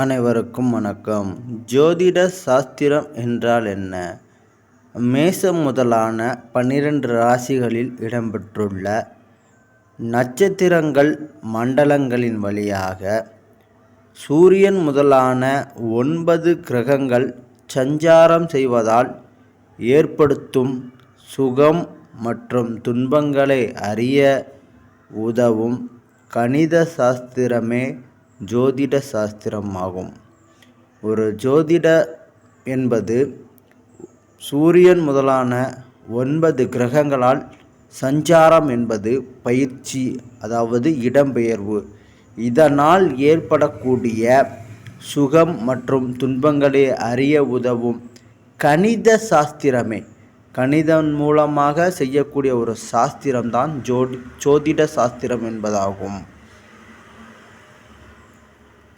அனைவருக்கும் வணக்கம். ஜோதிட சாஸ்திரம் என்றால் என்ன? மேசம் முதலான 12 ராசிகளில் இடம்பெற்றுள்ள நட்சத்திரங்கள் மண்டலங்களின் வழியாக சூரியன் முதலான 9 கிரகங்கள் சஞ்சாரம் செய்வதால் ஏற்படுத்தும் சுகம் மற்றும் துன்பங்களை அறிய உதவும் கணித சாஸ்திரமே ஜோதிட சாஸ்திரம் ஆகும். ஒரு ஜோதிட என்பது சூரியன் முதலான 9 கிரகங்களால் சஞ்சாரம் என்பது பயிற்சி, அதாவது இடம்பெயர்வு. இதனால் ஏற்படக்கூடிய சுகம் மற்றும் துன்பங்களை அறிய உதவும் கணித சாஸ்திரமே. கணிதம் மூலமாக செய்யக்கூடிய ஒரு சாஸ்திரம்தான் ஜோதிட சாஸ்திரம் என்பதாகும்.